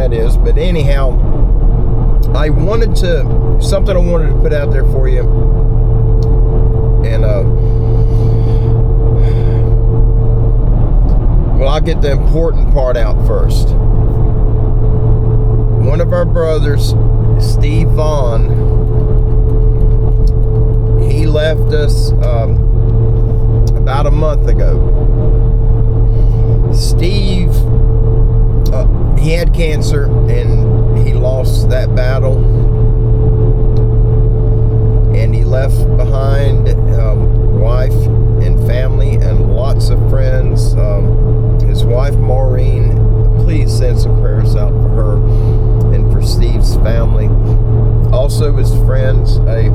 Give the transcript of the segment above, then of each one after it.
that is. But anyhow, something I wanted to put out there for you. And, well, I'll get the important part out first. One of our brothers, Steve Vaughn, he left us about a month ago. Steve, he had cancer and he lost that battle, and he left behind wife and family and lots of friends. His wife Maureen, please send some prayers out for her and for Steve's family. Also his friends, a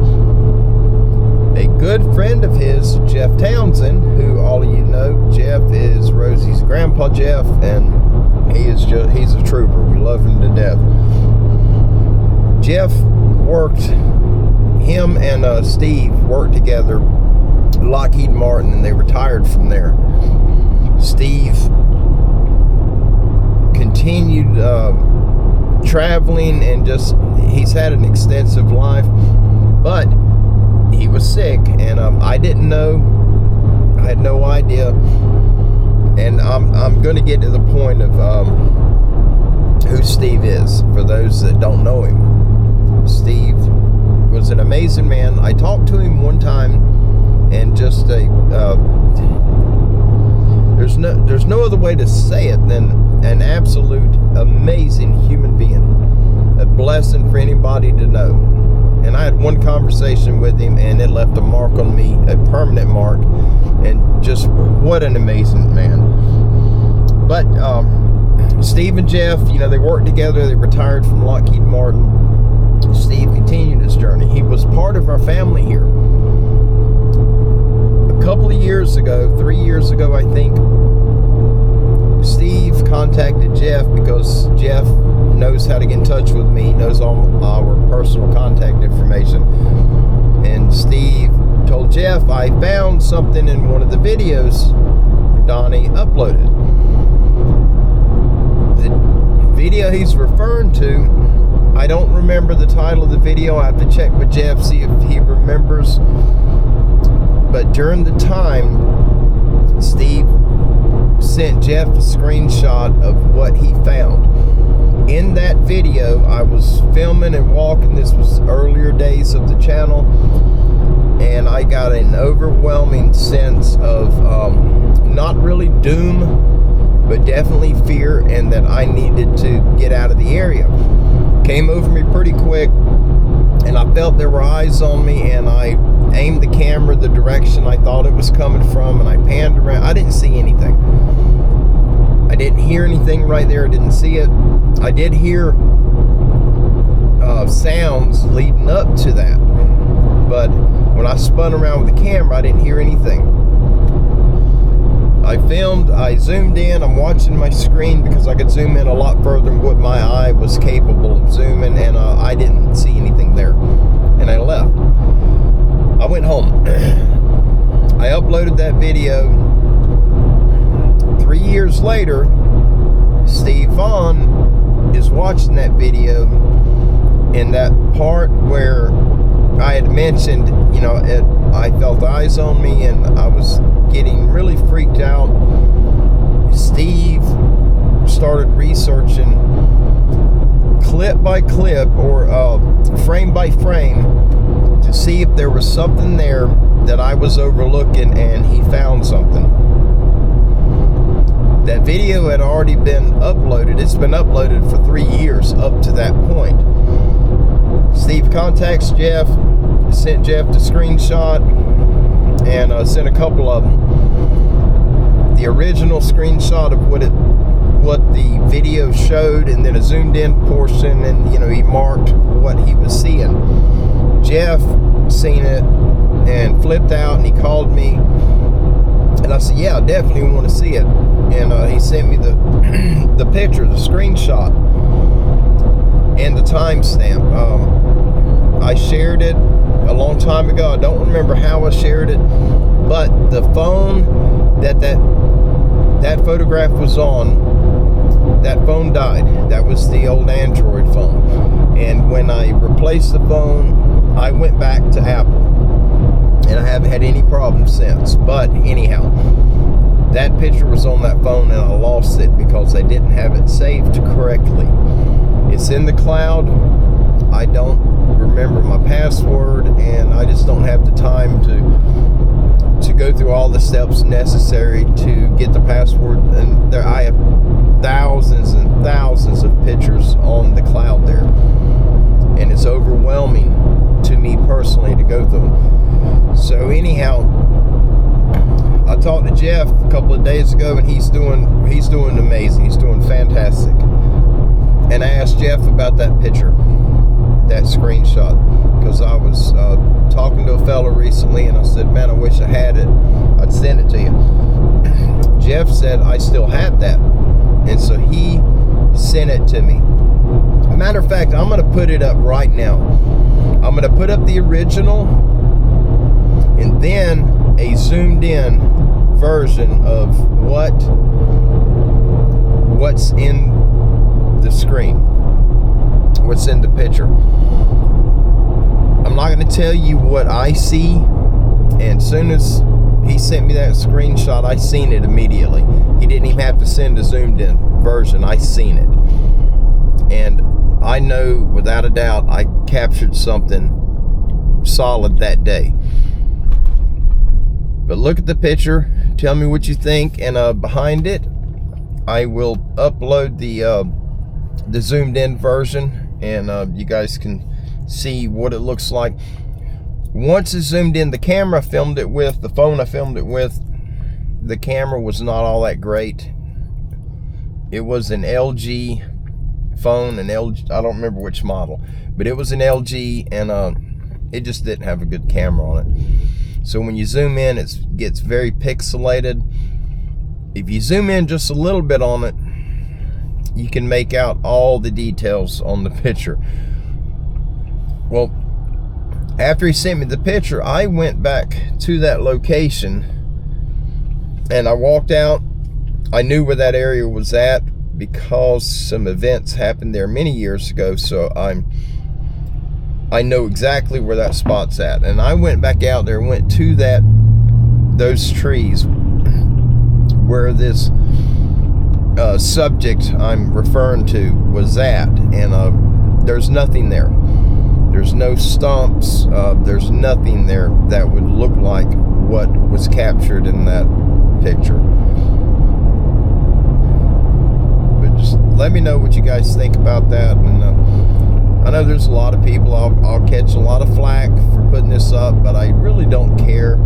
good friend of his, Jeff Townsend, who all of you know. Jeff is Rosie's grandpa, Jeff, and he's a trooper. We love him to death. Jeff him and Steve worked together at Lockheed Martin, and they retired from there. Steve continued traveling, and he's had an extensive life, but he was sick, and I didn't know. I had no idea, and I'm going to get to the point of who Steve is for those that don't know him. Steve was an amazing man. I talked to him one time, and just there's no other way to say it than an absolute amazing human being, a blessing for anybody to know. And I had one conversation with him, and it left a mark on me, a permanent mark, and just what an amazing man. But Steve and Jeff, they worked together. They retired from Lockheed Martin. Steve continued his journey. He was part of our family here. A couple of years ago, 3 years ago, I think, Steve contacted Jeff because Jeff knows how to get in touch with me, knows all our personal contact information. And Steve told Jeff, I found something in one of the videos Donnie uploaded. The video he's referring to, I don't remember the title of the video. I have to check with Jeff, see if he remembers. But during the time, Steve sent Jeff a screenshot of what he found. In that video, I was filming and walking. This was earlier days of the channel, and I got an overwhelming sense of not really doom, but definitely fear, and that I needed to get out of the area. Came over me pretty quick, and I felt there were eyes on me, and I aimed the camera the direction I thought it was coming from, and I panned around. I didn't see anything. I didn't hear anything right there. I didn't see it. I did hear sounds leading up to that, but when I spun around with the camera, I didn't hear anything. I filmed, I zoomed in, I'm watching my screen because I could zoom in a lot further than what my eye was capable of zooming, and I didn't see anything there, and I left. I went home. I uploaded that video. 3 years later, Steve Vaughn is watching that video, in that part where I had mentioned, I felt eyes on me and I was getting really freaked out. Steve started researching clip by clip, or frame by frame, to see if there was something there that I was overlooking, and he found something. That video had already been uploaded. It's been uploaded for 3 years up to that point. Steve contacts Jeff, sent Jeff the screenshot, and sent a couple of them. The original screenshot of what the video showed, and then a zoomed in portion, and he marked what he was seeing. Jeff seen it and flipped out, and he called me, and I said, yeah, I definitely want to see it. And he sent me the picture, the screenshot, and the timestamp. I shared it a long time ago. I don't remember how I shared it, but the phone that photograph was on that phone died. That was the old Android phone. And when I replaced the phone, I went back to Apple. And I haven't had any problems since. But anyhow, that picture was on that phone and I lost it because I didn't have it saved correctly. It's in the cloud. I don't remember my password, and I just don't have the time to go through all the steps necessary to get the password. And there, I have thousands and thousands of pictures on the cloud there, and it's overwhelming to me personally to go through them. So anyhow, I talked to Jeff a couple of days ago, and he's doing amazing. He's doing fantastic. And I asked Jeff about that picture, that screenshot, because I was talking to a fella recently, and I said, man, I wish I had it. I'd send it to you. Jeff said I still had that, and so he sent it to me. Matter of fact, I'm going to put it up right now. I'm going to put up the original and then a zoomed in version of what's in the screen, what's in the picture. I'm not going to tell you what I see, and as soon as he sent me that screenshot, I seen it immediately. He didn't even have to send a zoomed in version. I seen it, and I know without a doubt I captured something solid that day. But look at the picture, tell me what you think, and behind it I will upload the zoomed in version, and you guys can see what it looks like. Once it's zoomed in, the camera I filmed it with, the phone I filmed it with, the camera was not all that great. It was an LG phone, an LG, I don't remember which model, but it was an LG, and it just didn't have a good camera on it. So when you zoom in, it gets very pixelated. If you zoom in just a little bit on it, you can make out all the details on the picture. Well, after he sent me the picture, I went back to that location and I walked out. I knew where that area was at because some events happened there many years ago, so I know exactly where that spot's at. And I went back out there and went to those trees where this subject I'm referring to was at, and there's nothing there. There's no stumps. There's nothing there that would look like what was captured in that picture. But just let me know what you guys think about that. And I know there's a lot of people, I'll catch a lot of flack for putting this up, but I really don't care.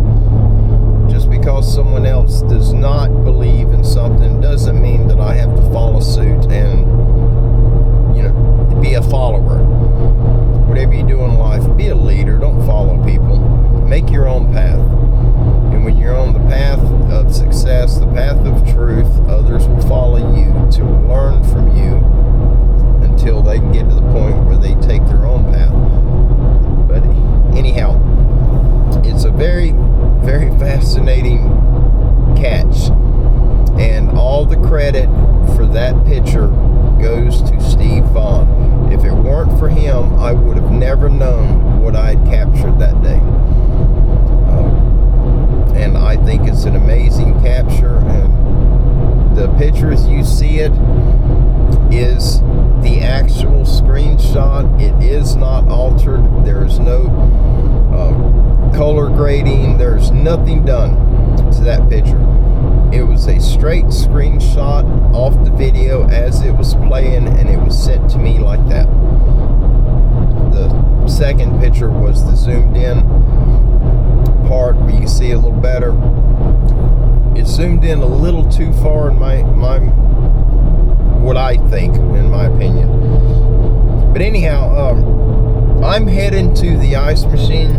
Just because someone else does not believe in something doesn't mean that I have to follow suit and, be a follower. Whatever you do in life, be a leader. Don't follow people. Make your own path. And when you're on the path of success, the path of truth, others will follow you to learn from you until they can get to the point where they take their own path. But anyhow, it's a very, very fascinating catch. And all the credit for that picture goes to Steve Vaughn. If it weren't for him, I would have never known what I had captured that day. And I think it's an amazing capture. And the picture as you see it is the actual screenshot. It is not altered. There is no color grading. There's nothing done to that picture. It was a straight screenshot off the video as it was playing, and it was sent to me like that. The second picture was the zoomed in part where you can see a little better. It zoomed in a little too far in my what I think, in my opinion. But anyhow, I'm heading to the ice machine.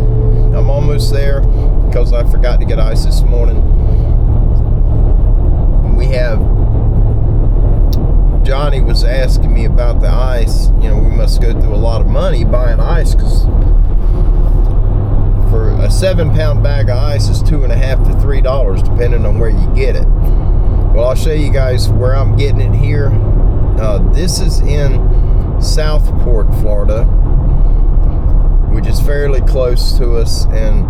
I'm almost there because I forgot to get ice this morning. We have, Johnny was asking me about the ice. We must go through a lot of money buying ice, because for a 7-pound bag of ice is $2.50 to $3 depending on where you get it. Well, I'll show you guys where I'm getting it here This is in Southport, Florida, which is fairly close to us, and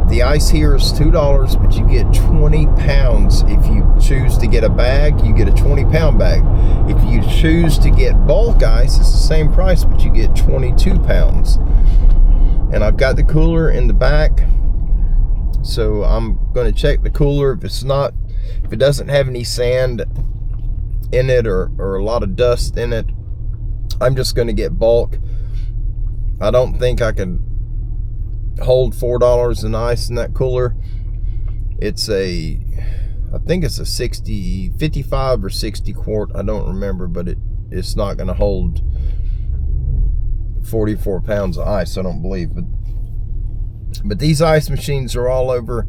the ice here is $2, but you get 20 pounds. If you choose to get a bag, you get a 20-pound bag. If you choose to get bulk ice, it's the same price, but you get 22 pounds. And I've got the cooler in the back, so I'm going to check the cooler. If it doesn't have any sand in it or a lot of dust in it, I'm just going to get bulk. I don't think I can hold $4 in ice in that cooler. I think it's a 55 or 60 quart. I don't remember, but it's not going to hold 44 pounds of ice, I don't believe. But these ice machines are all over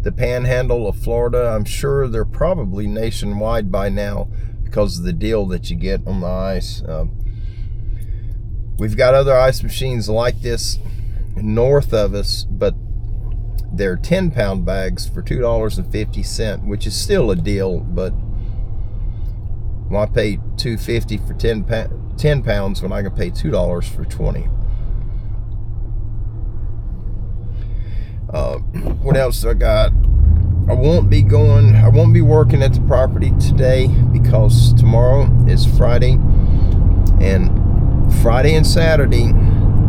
the panhandle of Florida. I'm sure they're probably nationwide by now because of the deal that you get on the ice. We've got other ice machines like this north of us, but they're 10-pound bags for $2.50, which is still a deal. But I paid $2.50 for 10 pounds when I can pay $2 for 20. What else do I got? I won't be working at the property today because tomorrow is Friday, and Friday and Saturday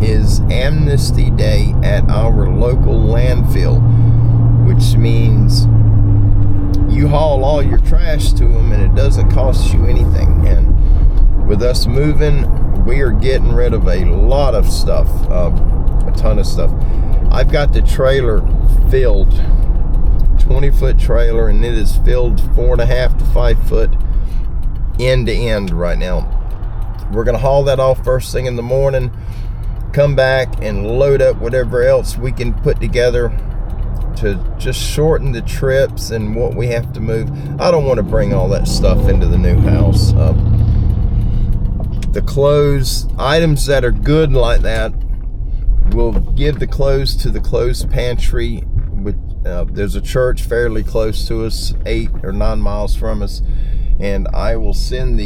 is Amnesty Day at our local landfill, which means you haul all your trash to them and it doesn't cost you anything. And with us moving, we are getting rid of a lot of stuff, a ton of stuff. I've got the trailer filled, 20-foot trailer, and it is filled 4.5 to 5 foot end to end right now. We're gonna haul that off first thing in the morning, come back and load up whatever else we can put together to just shorten the trips and what we have to move. I don't want to bring all that stuff into the new house. The clothes, items that are good like that, we'll give the clothes to the clothes pantry. There's a church fairly close to us, 8 or 9 miles from us, and I will send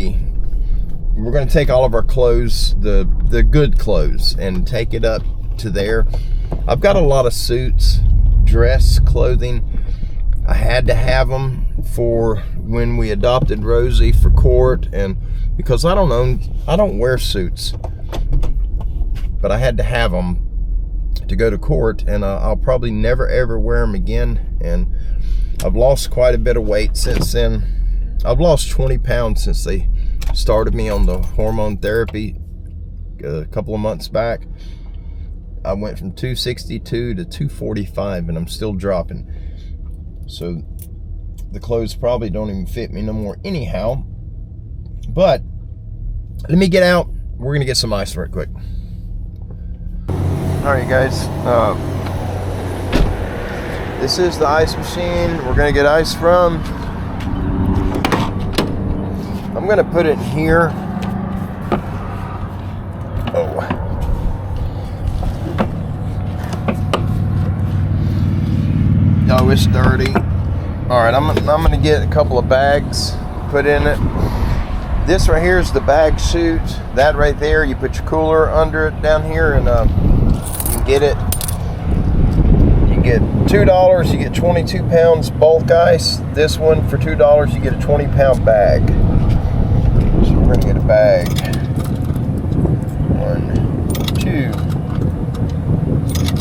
we're going to take all of our clothes, the good clothes, and take it up to there. I've got a lot of suits, dress clothing. I had to have them for when we adopted Rosie for court, and because I don't wear suits, but I had to have them to go to court, and I'll probably never ever wear them again. And I've lost quite a bit of weight since then. I've lost 20 pounds since they started me on the hormone therapy a couple of months back. I went from 262 to 245, and I'm still dropping. So the clothes probably don't even fit me no more anyhow. But let me get out. We're gonna get some ice right quick. All right, guys. This is the ice machine we're gonna get ice from. I'm gonna put it here. Oh, it's dirty. All right, I'm gonna get a couple of bags, put in it. This right here is the bag chute. That right there, you put your cooler under it down here, and you can get it. You get $2, you get 22 pounds bulk ice. This one for $2, you get a 20-pound bag. So we're gonna get a bag. 1, 2,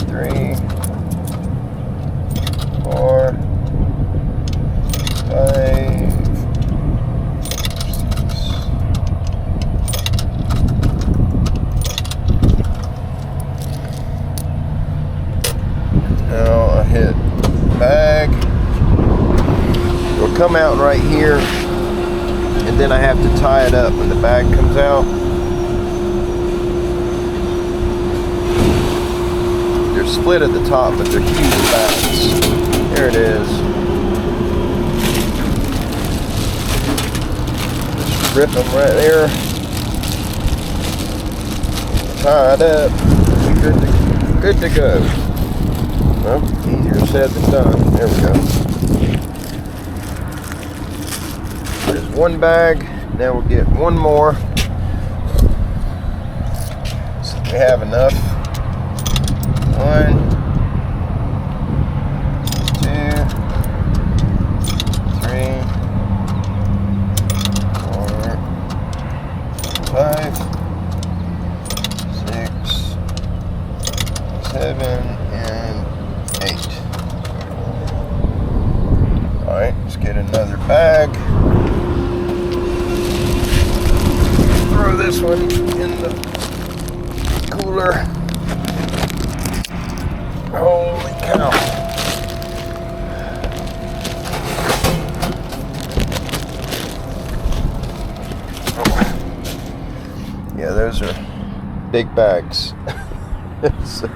3, 4, 5, 6. Now I hit bag. It'll come out right here, and then I have to tie it up when the bag comes out. They're split at the top, but they're huge bags. There it is. Just rip them right there. Tie it up. Good to go. Well, easier said than done. There we go. There's one bag. Now we'll get one more. So we have enough. 1, 2, 3, 4, 5, 6, 7, and 8. Alright, let's get another bag. Throw this one in the cooler. Holy cow. Yeah, those are big bags. So,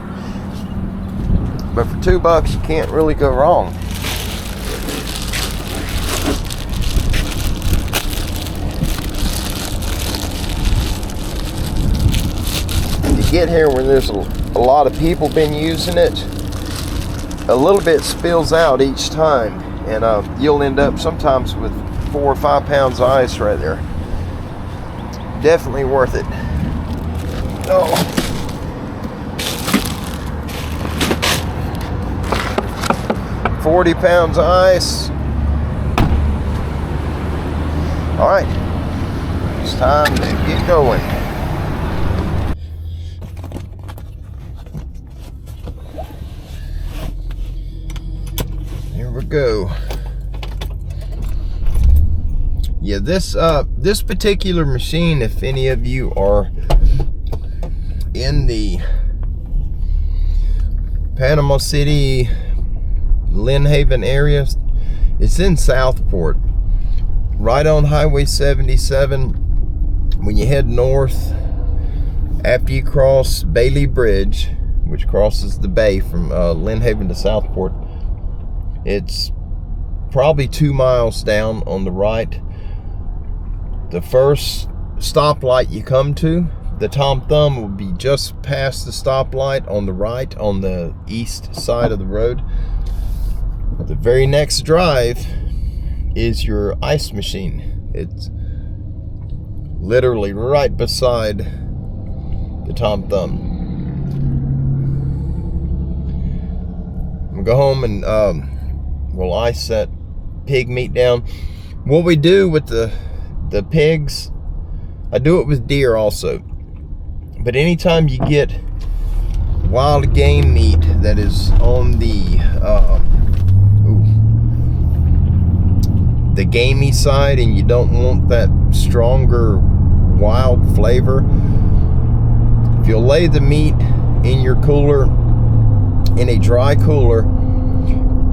but for $2 you can't really go wrong. You get here when there's a lot of people been using it, a little bit spills out each time, and you'll end up sometimes with 4 or 5 pounds of ice right there. Definitely worth it. Oh. 40 pounds of ice. All right, it's time to get going. Here we go. Yeah, this particular machine, if any of you are in the Panama City, Lynn Haven area, it's in Southport, right on Highway 77. When you head north, after you cross Bailey Bridge, which crosses the bay from Lynn Haven to Southport, it's probably 2 miles down on the right. The first stoplight you come to, the Tom Thumb will be just past the stoplight on the right, on the east side of the road. The very next drive is your ice machine. It's literally right beside the Tom Thumb. I'm gonna go home and we'll ice that pig meat down. What we do with the pigs, I do it with deer also, but anytime you get wild game meat that is on the gamey side, and you don't want that stronger wild flavor, if you'll lay the meat in your cooler, in a dry cooler,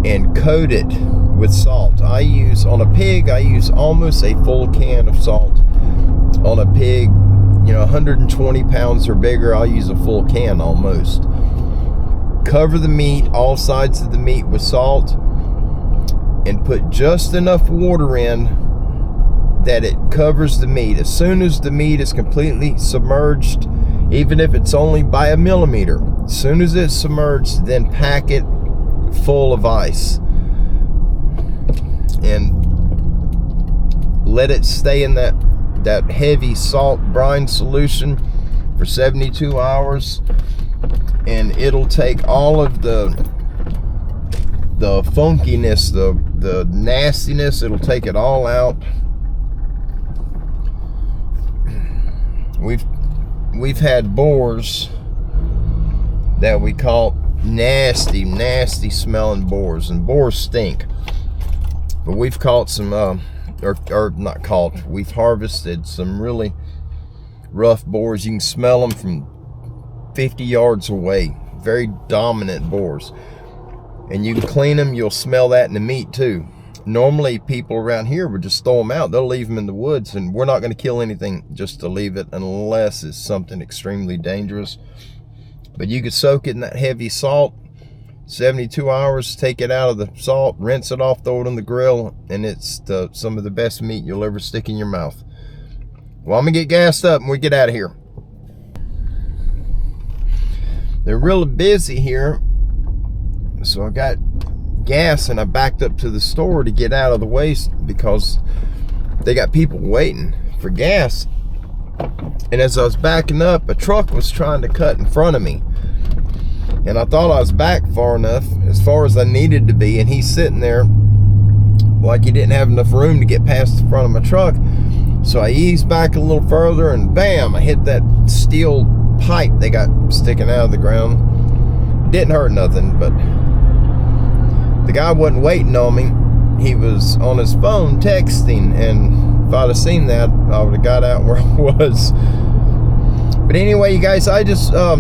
and coat it with salt. On a pig, I use almost a full can of salt. On a pig, 120 pounds or bigger, I'll use a full can almost. Cover the meat, all sides of the meat, with salt, and put just enough water in that it covers the meat. As soon as the meat is completely submerged, even if it's only by a millimeter, as soon as it's submerged, then pack it full of ice and let it stay in that heavy salt brine solution for 72 hours, and it'll take all of the funkiness, the nastiness, it'll take it all out. We've had boars that we caught, nasty smelling boars, and boars stink. But we've caught some, or not caught, we've harvested some really rough boars. You can smell them from 50 yards away. Very dominant boars. And you can clean them, you'll smell that in the meat too. Normally people around here would just throw them out. They'll leave them in the woods, and we're not going to kill anything just to leave it unless it's something extremely dangerous. But you could soak it in that heavy salt, 72 hours, take it out of the salt, rinse it off, throw it on the grill, and it's some of the best meat you'll ever stick in your mouth. Well, I'm gonna get gassed up and we get out of here. They're really busy here, so I got gas and I backed up to the store to get out of the way because they got people waiting for gas. And as I was backing up, a truck was trying to cut in front of me. And I thought I was back far enough, as far as I needed to be, and he's sitting there like he didn't have enough room to get past the front of my truck. So I eased back a little further, and bam, I hit that steel pipe they got sticking out of the ground. Didn't hurt nothing, but the guy wasn't waiting on me. He was on his phone texting, and if I'd have seen that, I would have got out where I was. But anyway, you guys, I just I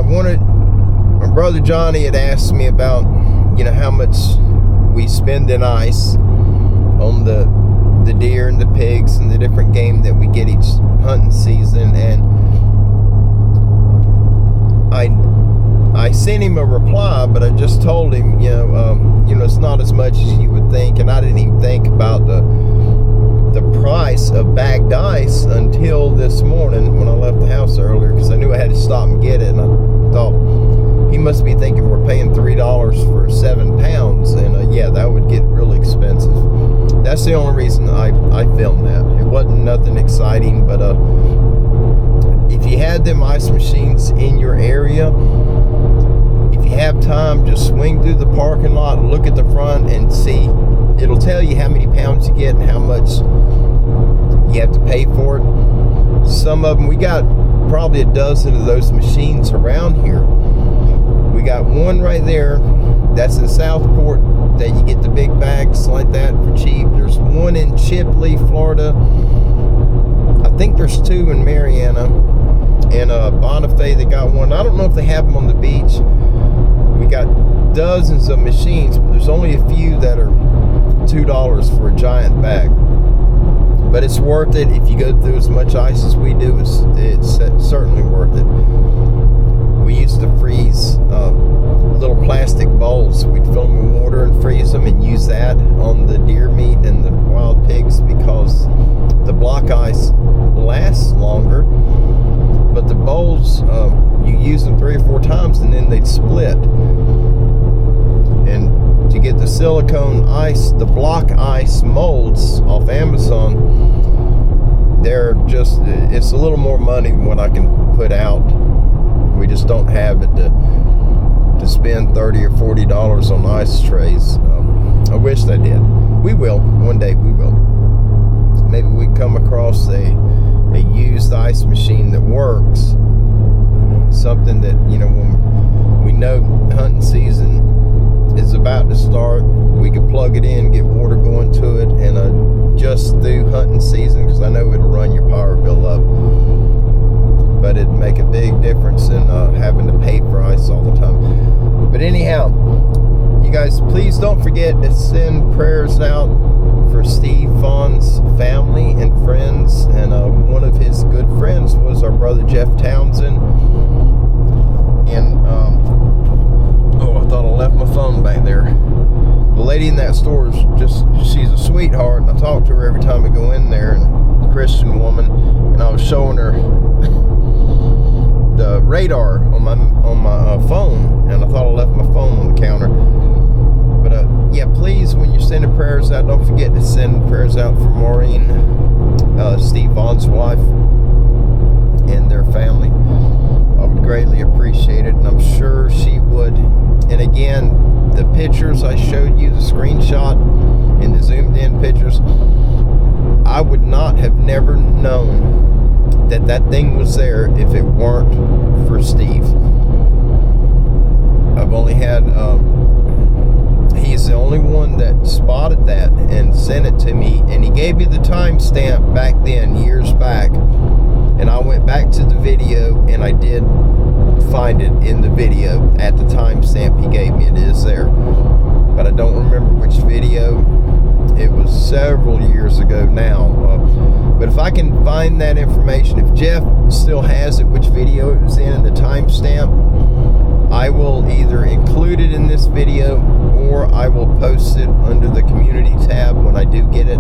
wanted, my brother Johnny had asked me about, you know, how much we spend in ice on the deer and the pigs and the different game that we get each hunting season, and I sent him a reply, but I just told him, you know, it's not as much as you would think, and I didn't even think about the price of bagged ice until this morning when I left the house earlier, because I knew I had to stop and get it, and I thought he must be thinking we're paying $3 for 7 pounds, and yeah, that would get really expensive. That's the only reason I filmed that. It wasn't nothing exciting, but if you had them ice machines in your area, if you have time, just swing through the parking lot and look at the front and see. It'll tell you how many pounds you get and how much you have to pay for it. Some of them, we got probably a dozen of those machines around here. We got one right there that's in Southport that you get the big bags like that for cheap. There's one in Chipley, Florida. I think there's two in Mariana. And Bonifay, they got one. I don't know if they have them on the beach. We got dozens of machines, but there's only a few that are $2 for a giant bag. But it's worth it if you go through as much ice as we do. It's certainly worth it. We used to freeze little plastic bowls. We'd fill them with water and freeze them and use that on the deer meat and the wild pigs, because the block ice lasts longer. But the bowls, you use them 3 or 4 times and then they'd split. And to get the silicone ice, the block ice molds off Amazon, they're just, it's a little more money than what I can put out. We just don't have it to spend $30 or $40 on ice trays. I wish they did. We will, one day we will. Maybe we come across a used ice machine that works, something that, you know, when we know hunting season is about to start, we could plug it in, get water going to it, and adjust through hunting season, because I know it'll run your power bill up, but it'd make a big difference in having to pay for ice all the time. But anyhow, you guys, please don't forget to send prayers out for Steve Vaughn's family and friends, and one of his good friends was our brother Jeff Townsend. And oh, I thought I left my phone back there. The lady in that store is she's a sweetheart, and I talk to her every time I go in there, and a Christian woman, and I was showing her the radar on my phone, and I thought I left my phone on the counter. But yeah, please, when you're sending prayers out, don't forget to send prayers out for Maureen, Steve Vaughn's wife, and their family. I would greatly appreciate it, and I'm sure she would. And again, the pictures I showed you, the screenshot and the zoomed in pictures, I would not have never known that thing was there if it weren't for Steve. I've only had he's the only one that spotted that and sent it to me, and he gave me the timestamp back then, years back, and I went back to the video and I did find it in the video at the timestamp he gave me. It is there, but I don't remember which video. It was several years ago now, but if I can find that information, if Jeff still has it, which video it was in, and the timestamp, I will either include it in this video or I will post it under the community tab when I do get it,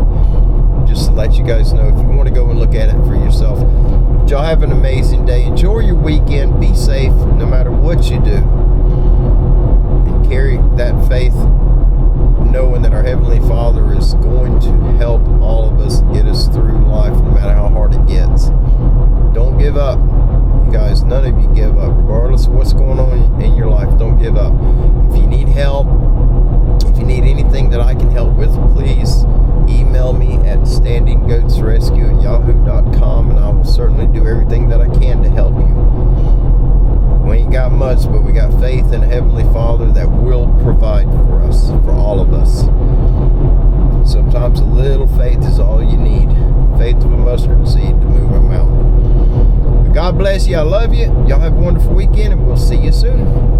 just to let you guys know if you want to go and look at it for yourself. But y'all have an amazing day. Enjoy your weekend. Be safe no matter what you do, and carry that faith knowing that our Heavenly Father is going to help all of us get us through life, no matter how hard it gets. Don't give up. You guys, none of you give up. Regardless of what's going on in your life, don't give up. If you need help, if you need anything that I can help with, please email me at standinggoatsrescue@yahoo.com, and I will certainly do everything that I can to help you. We ain't got much, but we got faith in a Heavenly Father that will provide for us, for all of us. Sometimes a little faith is all you need. Faith of a mustard seed to move a mountain. But God bless you. I love you. Y'all have a wonderful weekend, and we'll see you soon.